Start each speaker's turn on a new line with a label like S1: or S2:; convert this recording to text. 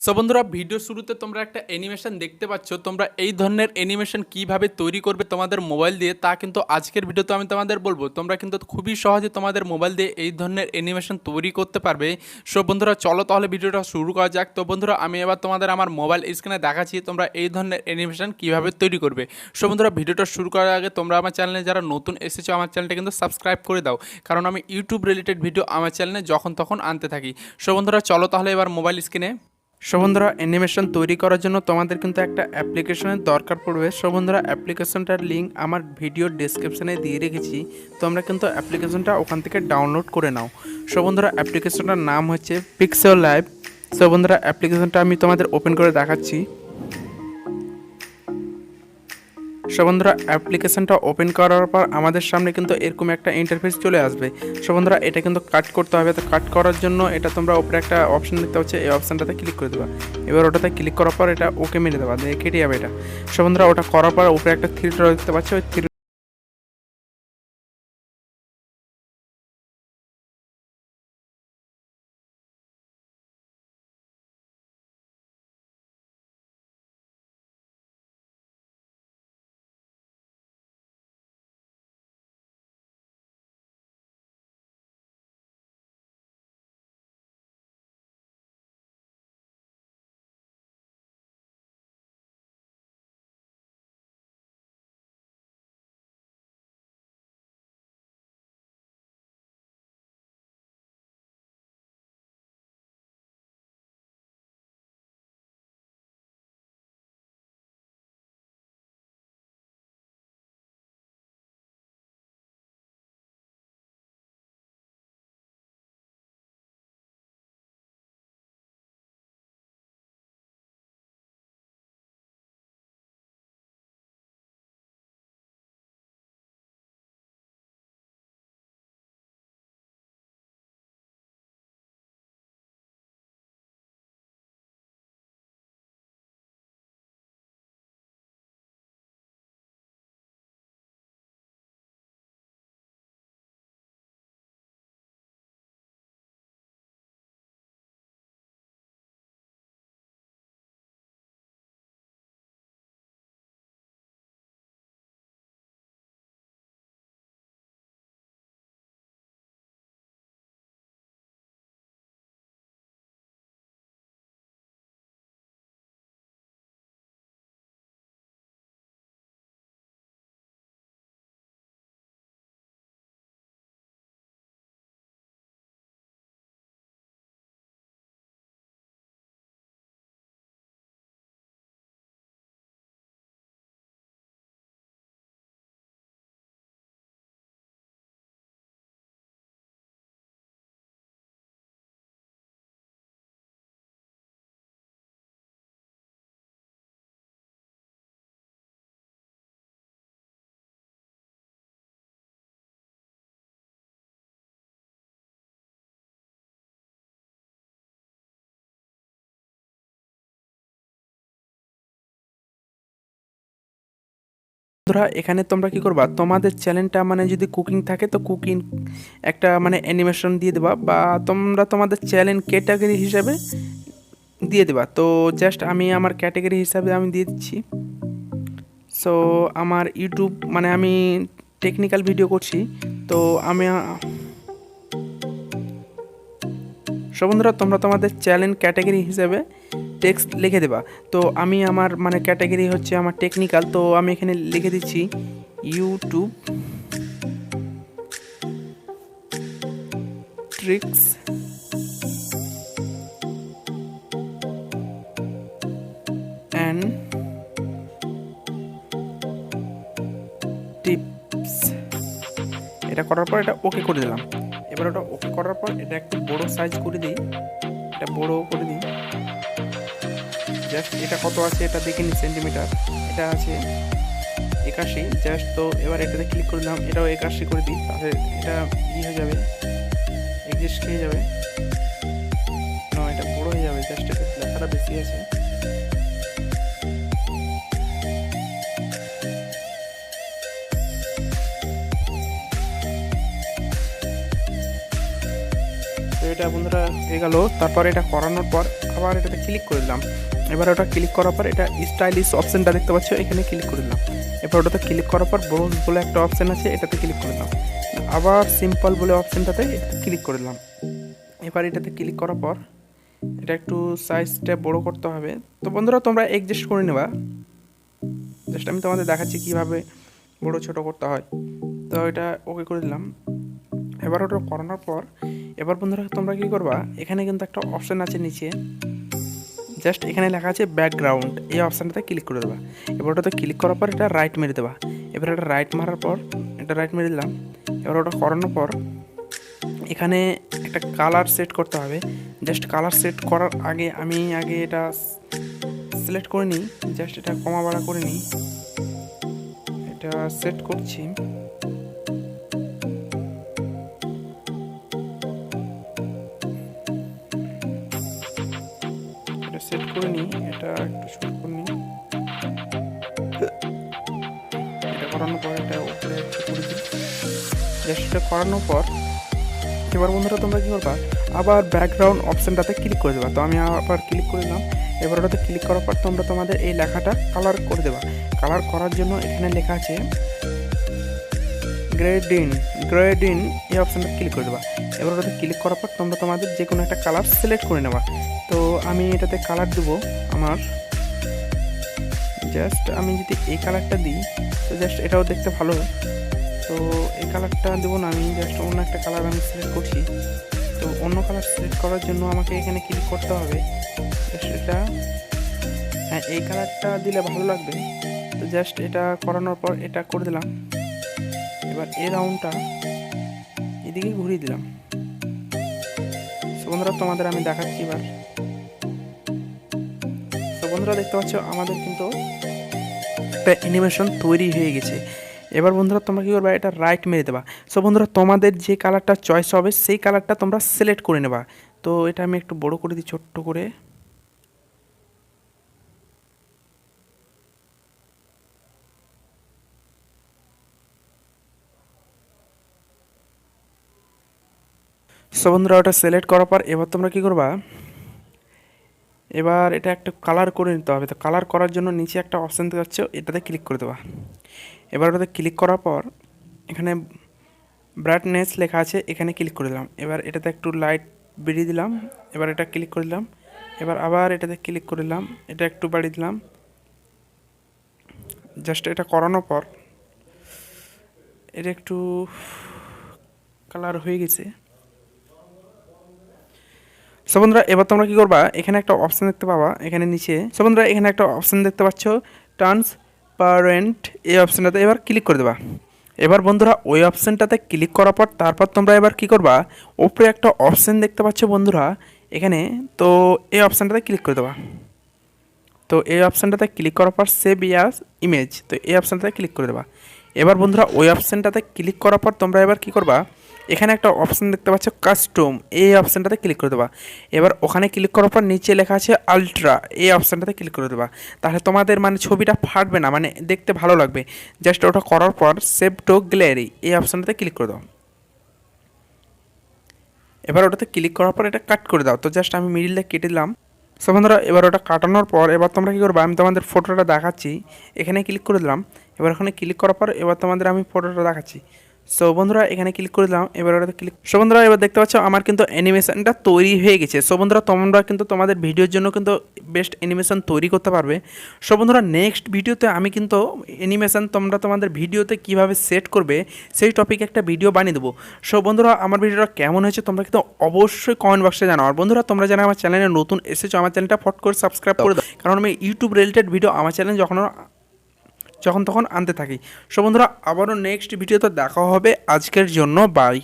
S1: So বন্ধুরা, video শুরুতে তোমরা একটা অ্যানিমেশন দেখতে পাচ্ছ। তোমরা এই ধরনের অ্যানিমেশন কিভাবে তৈরি করবে তোমাদের মোবাইল দিয়ে, তা কিন্তু আজকের ভিডিওতে আমি তোমাদের বলবো। তোমরা কিন্তু খুবই সহজে তোমাদের মোবাইল দিয়ে এই ধরনের অ্যানিমেশন তৈরি করতে পারবে। সো বন্ধুরা, চলো তাহলে ভিডিওটা শুরু করা যাক। তো বন্ধুরা, আমি এবার তোমাদের আমার মোবাইল স্ক্রিনে দেখাচ্ছি তোমরা এই ধরনের অ্যানিমেশন কিভাবে তৈরি করবে। সো বন্ধুরা, ভিডিওটা শুরু করার আগে তোমরা আমার চ্যানেলে যারা নতুন এসেছো, আমার চ্যানেলটা কিন্তু সাবস্ক্রাইব করে দাও, কারণ আমি ইউটিউব রিলেটেড ভিডিও আমার চ্যানেলে যখন তখন আনতে থাকি। সো বন্ধুরা, চলো তাহলে এবার মোবাইল স্ক্রিনে। সো বন্ধুরা, অ্যানিমেশন তৈরি করার জন্য তোমাদের কিন্তু একটা অ্যাপ্লিকেশনের দরকার পড়বে। সো বন্ধুরা, অ্যাপ্লিকেশনটার লিঙ্ক আমার ভিডিওর ডেসক্রিপশনে দিয়ে রেখেছি। তোমরা কিন্তু অ্যাপ্লিকেশনটা ওখান থেকে ডাউনলোড করে নাও। সো বন্ধুরা, অ্যাপ্লিকেশনটার নাম হচ্ছে পিক্সেল লাইভ। সো বন্ধুরা, অ্যাপ্লিকেশনটা আমি তোমাদের ওপেন করে দেখাচ্ছি। সো বন্ধুরা, অ্যাপ্লিকেশনটা ওপেন করার পর আমাদের সামনে কিন্তু এরকম একটা ইন্টারফেস চলে আসবে। সো বন্ধুরা, এটা কিন্তু কাট করতে হবে। তো কাট করার জন্য এটা তোমরা উপরে একটা অপশন দেখতে পাচ্ছ, এই অপশানটাতে ক্লিক করে দেবা। এবার ওটাতে ক্লিক করার পর এটা ওকে মেরে দেবা, দিয়ে কেটে যাবে এটা। সো বন্ধুরা, ওটা করার পর উপরে একটা থ্রি ডট দেখতে পাচ্ছ, ওই থ্রি বন্ধুরা, এখানে তোমরা কি করবা, তোমাদের চ্যানেলটা মানে যদি কুকিং থাকে তো কুকিং একটা মানে অ্যানিমেশন দিয়ে দেবা, বা তোমরা তোমাদের চ্যানেল ক্যাটাগরি হিসাবে দিয়ে দেবা। তো জাস্ট আমি আমার ক্যাটাগরি হিসাবে আমি দিয়ে দিচ্ছি। সো আমার ইউটিউব মানে আমি টেকনিক্যাল ভিডিও করছি, তো আমি সো বন্ধুরা, তোমরা তোমাদের চ্যানেল ক্যাটাগরি হিসেবে টেক্সট লিখে দেবা। তো আমি আমার মানে ক্যাটাগরি হচ্ছে আমার টেকনিক্যাল, তো আমি এখানে লিখে দিচ্ছি ইউটিউব ট্রিক্স অ্যান্ড টিপস। এটা করার পর এটা ওকে করে দিলাম। এবার ওটা ওকে করার পর এটা একটু বড় সাইজ করে দিই, এটা বড় করে দিই। জাস্ট এটা কত আছে এটা দেখে নিই, সেন্টিমিটার এটা আছে 81। জাস্ট তো এবার এটাতে ক্লিক করে দিলাম, এটাও 81 করে দিই, তাহলে এটা হয়ে যাবে, এক্সিস্ট খেয়ে যাবে। না, এটা বড় হয়ে যাবে, জাস্ট এটা লেখাটা বেশি আছে। তো এটা বন্ধুরা হয়ে গেল। তারপর এটা করানোর পর আবার এটাতে ক্লিক করে দিলাম। এবার ওটা ক্লিক করার পর এটা স্টাইলিশ অপশানটা দেখতে পাচ্ছ, এখানে ক্লিক করে দিলাম। এবার ওটাতে ক্লিক করার পর ব্রোজ বলে একটা অপশান আছে, এটাতে ক্লিক করে দিলাম। আবার সিম্পল বলে অপশানটাতে ক্লিক করে দিলাম। এবার এটাতে ক্লিক করার পর এটা একটু সাইজটা বড় করতে হবে। তো বন্ধুরা তোমরা অ্যাডজাস্ট করে নেবা, জাস্ট আমি তোমাদের দেখাচ্ছি কীভাবে বড় ছোট করতে হয়। তো এটা ওকে করে দিলাম। এবার ওটা করানোর পর এবার বন্ধুরা তোমরা কী করবা, এখানে কিন্তু একটা অপশান আছে নিচে, জাস্ট এখানে লেখা আছে ব্যাকগ্রাউন্ড, এই অপশানটাতে ক্লিক করে দেবা। এবার ওটাতে ক্লিক করার পর এটা রাইট মেরে দেবা। এবার এটা রাইট মারার পর এটা রাইট মেরে দিলাম। এবার ওটা করানোর পর এখানে একটা কালার সেট করতে হবে। জাস্ট কালার সেট করার আগে আমি এটা সিলেক্ট করে নিই, জাস্ট এটা কমা বাড়া করে নিই, এটা সেট করছি। এটা সেট করে নিই, এটা একটু শুট করে নিই। এটা করানোর পর এটা উপরে করে দিই। জাস্ট এটা করানোর পর এবার বন্ধুরা তোমরা কী করবা, আবার ব্যাকগ্রাউন্ড অপশানটাতে ক্লিক করে দেবা। তো আমি আবার ক্লিক করে দিলাম। এবার ওটাতে ক্লিক করার পর তোমরা তোমাদের এই লেখাটা কালার করে দেবা। কালার করার জন্য এখানে লেখা আছে গ্রেডিন, এই অপশানটা ক্লিক করে দেবা। এবার ওটাতে ক্লিক করার পর তোমরা তোমাদের যে কোনো একটা কালার সিলেক্ট করে নেবা। তো আমি এটাতে কালার দেবো আমার, জাস্ট আমি যদি এই কালারটা দিই তো জাস্ট এটাও দেখতে ভালো। তো এই কালারটা দেবো না, আমি জাস্ট অন্য একটা কালার আমি সিলেক্ট করছি। তো অন্য কালার সিলেক্ট করার জন্য আমাকে এখানে ক্লিক করতে হবে। এটা হ্যাঁ, এই কালারটা দিলে ভালো লাগবে। তো জাস্ট এটা করানোর পর এটা করে দিলাম। এবার এই রাউন্ডটা এদিকে ঘুরিয়ে দিলাম। তো বন্ধুরা তোমাদের আমি দেখাচ্ছি এবার। তো বন্ধুরা দেখতে পাচ্ছ আমাদের কিন্তু একটা অ্যানিমেশন তৈরি হয়ে গেছে। এবার বন্ধুরা তোমরা কী করবা, এটা রাইট মেরে দেবা। সো বন্ধুরা তোমাদের যে কালারটা চয়েস হবে সেই কালারটা তোমরা সিলেক্ট করে নেবা। তো এটা আমি একটু বড় করে দিই ছোট্ট করে। সো বন্ধুরা ওটা সিলেক্ট করার পর এবার তোমরা কী করবা, এবার এটা একটা কালার করে নিতে হবে। তো কালার করার জন্য নিচে একটা অপশান দেখাচ্ছে, এটাতে ক্লিক করে দেবা। এবার ওটাতে ক্লিক করার পর এখানে ব্রাইটনেস লেখা আছে, এখানে ক্লিক করে দিলাম। এবার এটাতে একটু লাইট বেরিয়ে দিলাম। এবার এটা ক্লিক করে দিলাম। এবার আবার এটাতে ক্লিক করে দিলাম, এটা একটু বাড়িয়ে দিলাম। জাস্ট এটা করানোর পর এটা একটু কালার হয়ে গেছে। সো বন্ধুরা এবার তোমরা কী করবা, এখানে একটা অপশান দেখতে পাবা এখানে নিচে। সো বন্ধুরা এখানে একটা অপশান দেখতে পাচ্ছ ট্রান্সপারেন্ট, এই অপশানটাতে এবার ক্লিক করে দেবা। এবার বন্ধুরা ওই অপশানটাতে ক্লিক করার পর তারপর তোমরা এবার কী করবা, উপরে একটা অপশান দেখতে পাচ্ছ বন্ধুরা এখানে, তো এই অপশানটাতে ক্লিক করে দেবা। তো এই অপশানটাতে ক্লিক করার পর সেভ অ্যাজ ইমেজ, তো এই অপশানটাতে ক্লিক করে দেবা। এবার বন্ধুরা ওই অপশানটাতে ক্লিক করার পর তোমরা এবার কী করবা, এখানে একটা অপশান দেখতে পাচ্ছ কাস্টম, এই অপশানটাতে ক্লিক করে দেবা। এবার ওখানে ক্লিক করার পর নিচে লেখা আছে আলট্রা, এই অপশানটাতে ক্লিক করে দেবা। তাহলে তোমাদের মানে ছবিটা ফাটবে না, মানে দেখতে ভালো লাগবে। জাস্ট ওটা করার পর সেভ টু গ্যালারি, এই অপশানটাতে ক্লিক করে দাও। এবার ওটাতে ক্লিক করার পর এটা কাট করে দাও। তো জাস্ট আমি মিডিলটা কেটে দিলাম। সো বন্ধুরা এবার ওটা কাটানোর পর এবার তোমরা কী করবে, আমি তোমাদের ফটোটা দেখাচ্ছি, এখানে ক্লিক করে দিলাম। এবার ওখানে ক্লিক করার পর এবার তোমাদের আমি ফটোটা দেখাচ্ছি। সো বন্ধুরা এখানে ক্লিক করে দিলাম। এবার ওটাতে ক্লিক, সো বন্ধুরা এবার দেখতে পাচ্ছ আমার কিন্তু অ্যানিমেশনটা তৈরি হয়ে গেছে। সো বন্ধুরা তোমরা কিন্তু তোমাদের ভিডিওর জন্য কিন্তু বেস্ট অ্যানিমেশন তৈরি করতে পারবে। সো বন্ধুরা নেক্সট ভিডিওতে আমি কিন্তু অ্যানিমেশন তোমরা তোমাদের ভিডিওতে কীভাবে সেট করবে সেই টপিকে একটা ভিডিও বানিয়ে দেবো। সো বন্ধুরা আমার ভিডিওটা কেমন হয়েছে তোমরা কিন্তু অবশ্যই কমেন্ট বক্সে জানাও। আর বন্ধুরা তোমরা যারা আমার চ্যানেলে নতুন এসেছো আমার চ্যানেলটা ফট করে সাবস্ক্রাইব করে দাও, কারণ আমি ইউটিউব রিলেটেড ভিডিও আমার চ্যানেলে যখন তখন আনতে থাকি। সো বন্ধুরা আবারও নেক্সট ভিডিওতে দেখা হবে। আজকের জন্য বাই।